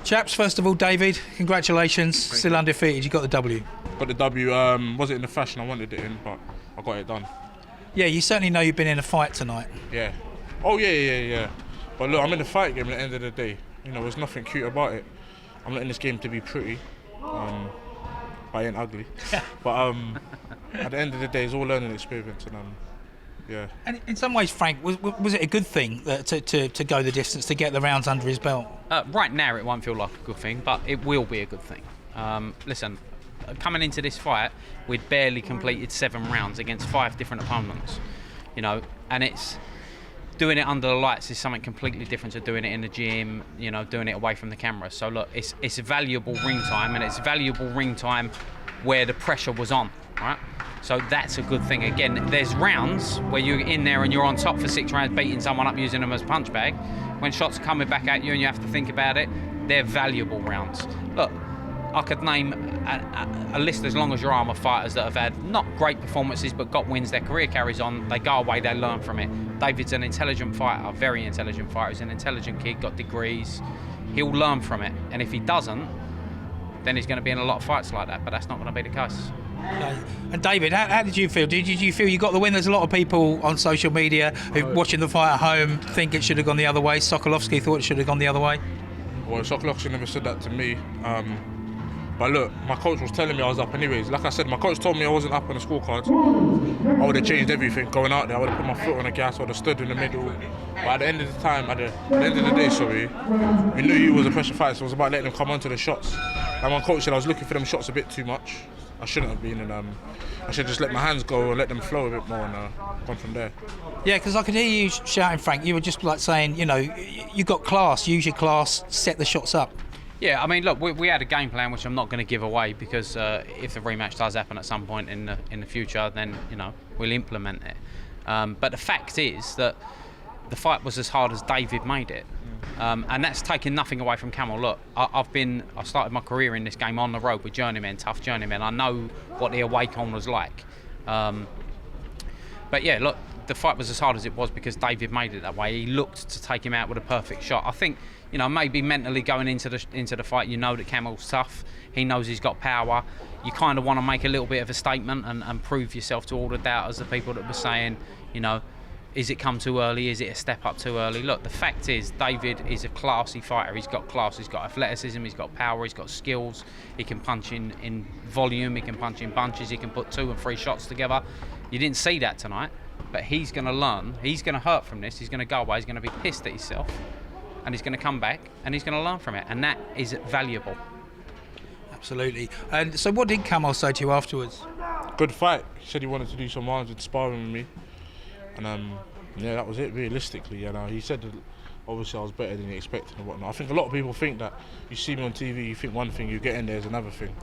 Chaps, first of all, David, congratulations. Still undefeated. You got the W. Got the W. Was it in the fashion I wanted it in, but I got it done. Yeah, you certainly know you've been in a fight tonight. Yeah. Oh, yeah. But look, I'm in the fight game at the end of the day. You know, there's nothing cute about it. I'm not in this game to be pretty. I ain't ugly. But at the end of the day, it's all learning experience. And yeah. And in some ways, Frank, was it a good thing that to go the distance, to get the rounds under his belt? Right now, it won't feel like a good thing, but it will be a good thing. Listen, coming into this fight, we'd barely completed 7 rounds against 5 different opponents. You know, and it's doing it under the lights is something completely different to doing it in the gym. You know, doing it away from the camera. So look, it's valuable ring time, and it's valuable ring time where the pressure was on. Right. So that's a good thing. Again, there's rounds where you're in there and you're on top for 6 rounds, beating someone up, using them as punch bag. When shots are coming back at you and you have to think about it, they're valuable rounds. Look, I could name a list as long as your arm of fighters that have had not great performances but got wins. Their career carries on. They go away. They learn from it. David's an intelligent fighter, a very intelligent fighter. He's an intelligent kid, got degrees. He'll learn from it. And if he doesn't, then he's going to be in a lot of fights like that. But that's not going to be the case. Okay. And David, how did you feel? Did you feel you got the win? There's a lot of people on social media who watching the fight at home think it should have gone the other way. Sokolowski thought it should have gone the other way. Well, Sokolowski never said that to me. But look, my coach was telling me I was up anyways. Like I said, my coach told me I wasn't up on the scorecards. I would have changed everything going out there. I would have put my foot on the gas. I would have stood in the middle. But at the end of the time, at the end of the day, we knew you was a pressure fight, so it was about letting them come onto the shots. And my coach said I was looking for them shots a bit too much. I shouldn't have been, and I should just let my hands go and let them flow a bit more and gone from there. Yeah, because I could hear you shouting, Frank. You were just like saying, you know, you got class, use your class, set the shots up. Yeah, I mean, look, we had a game plan which I'm not going to give away because if the rematch does happen at some point in the future, then you know we'll implement it. But the fact is that the fight was as hard as David made it. And that's taking nothing away from Kamil. Look, I started my career in this game on the road with journeymen, tough journeymen. I know what the away corner's like. But yeah, look, the fight was as hard as it was because David made it that way. He looked to take him out with a perfect shot. I think, you know, maybe mentally going into the fight, you know that Kamil's tough. He knows he's got power. You kind of want to make a little bit of a statement and prove yourself to all the doubters, the people that were saying, you know, is it come too early? Is it a step up too early? Look, the fact is, David is a classy fighter. He's got class, he's got athleticism, he's got power, he's got skills. He can punch in volume, he can punch in bunches, he can put 2 and 3 shots together. You didn't see that tonight, but he's going to learn. He's going to hurt from this. He's going to go away. He's going to be pissed at himself, and he's going to come back, and he's going to learn from it, and that is valuable. Absolutely. And so what did Kamil say to you afterwards? Good fight. He said he wanted to do some rounds with sparring with me. And yeah, that was it realistically. You know, he said that obviously I was better than he expected and whatnot. I think a lot of people think that you see me on TV, you think one thing, you get in there is another thing.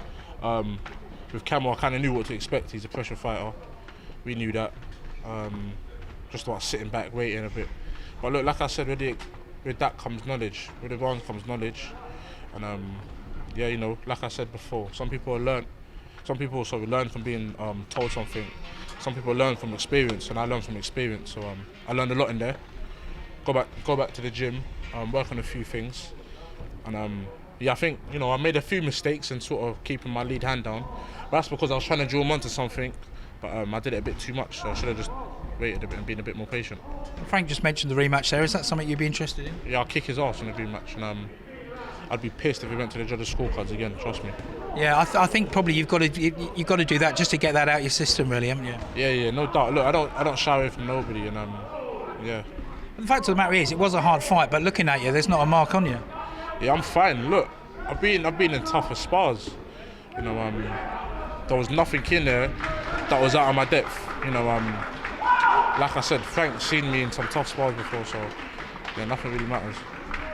With Kamil, I kind of knew what to expect. He's a pressure fighter. We knew that. Just about sitting back, waiting a bit. But look, like I said, with that comes knowledge. With the rounds comes knowledge. And yeah, you know, like I said before, some people learn from being told something. Some people learn from experience, and I learned from experience. So I learned a lot in there. Go back to the gym, work on a few things, and yeah, I think you know I made a few mistakes in sort of keeping my lead hand down. But that's because I was trying to draw him onto something, but I did it a bit too much. So I should have just waited a bit and been a bit more patient. Frank just mentioned the rematch there. Is that something you'd be interested in? Yeah, I'll kick his ass in the rematch, and I'd be pissed if he went to the judges' scorecards again. Trust me. Yeah, I think probably you've got to do that just to get that out your system, really, haven't you? Yeah, no doubt. Look, I don't shy away from nobody, and yeah. But the fact of the matter is, it was a hard fight, but looking at you, there's not a mark on you. Yeah, I'm fine. Look, I've been in tougher spars. You know, there was nothing in there that was out of my depth. You know, like I said, Frank's seen me in some tough spars before, so yeah, nothing really matters.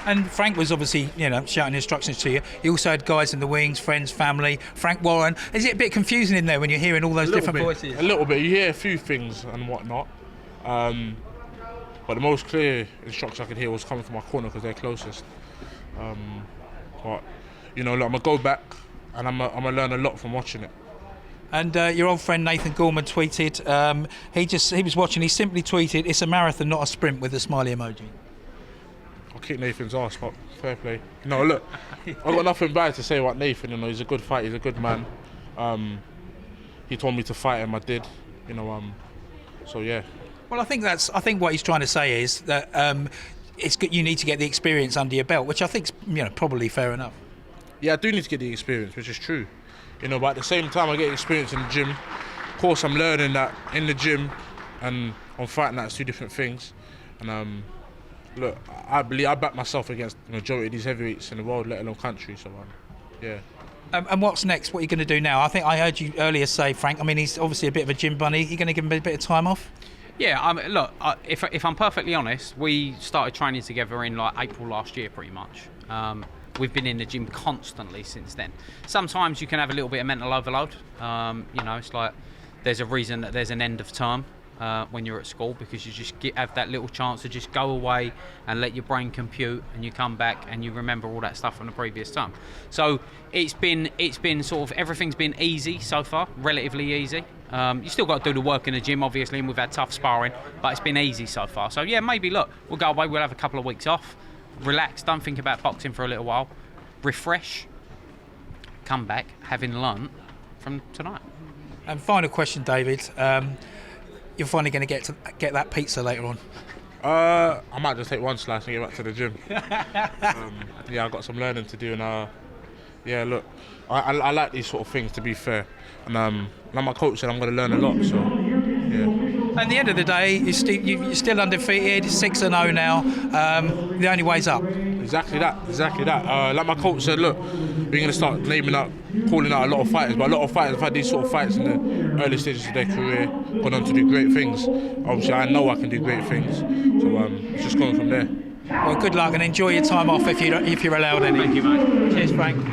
And Frank was obviously, you know, shouting instructions to you. He also had guys in the wings, friends, family. Frank Warren. Is it a bit confusing in there when you're hearing all those different voices? A little bit. You hear a few things and whatnot. But the most clear instruction I could hear was coming from my corner because they're closest. But, you know, look, I'm going to go back and I'm going to learn a lot from watching it. And your old friend Nathan Gorman tweeted, he was watching, he simply tweeted, "It's a marathon, not a sprint," with a smiley emoji. I'll kick Nathan's ass, but fair play. No, look, I've got nothing bad to say about Nathan. You know, he's a good fighter, he's a good man. He told me to fight him, I did. You know, so yeah. Well, I think what he's trying to say is that it's good, you need to get the experience under your belt, which I think's probably fair enough. Yeah, I do need to get the experience, which is true. You know, but at the same time, I get experience in the gym. Of course, I'm learning that in the gym and on fighting night, it's two different things. And look, I back myself against the majority of these heavyweights in the world, let alone country. So yeah. And what's next? What are you going to do now? I think I heard you earlier say, Frank, I mean, he's obviously a bit of a gym bunny. Are you going to give him a bit of time off? Yeah, look, if I'm perfectly honest, we started training together in like April last year, pretty much. We've been in the gym constantly since then. Sometimes you can have a little bit of mental overload. It's like there's a reason that there's an end of term when you're at school, because you just have that little chance to just go away and let your brain compute, and you come back and you remember all that stuff from the previous term. So it's been sort of, everything's been easy so far, relatively easy. You still got to do the work in the gym, obviously, and we've had tough sparring, but it's been easy so far. So yeah, maybe look, we'll go away, we'll have a couple of weeks off, relax, don't think about boxing for a little while, refresh, come back having learnt from tonight. And final question, David. You're finally going to get that pizza later on. I might just take one slice and get back to the gym. Yeah, I've got some learning to do, and yeah, look, I like these sort of things, to be fair. And like my coach said, I'm going to learn a lot. So yeah. At the end of the day, you're still undefeated, 6-0 now. The only way's up. Exactly that. Like my coach said, look, we're going to start calling out a lot of fighters, but a lot of fighters have had these sort of fights in the early stages of their career, gone on to do great things. Obviously, I know I can do great things, so it's just going from there. Well, good luck and enjoy your time off if you're allowed any. Thank you, mate. Cheers, Frank.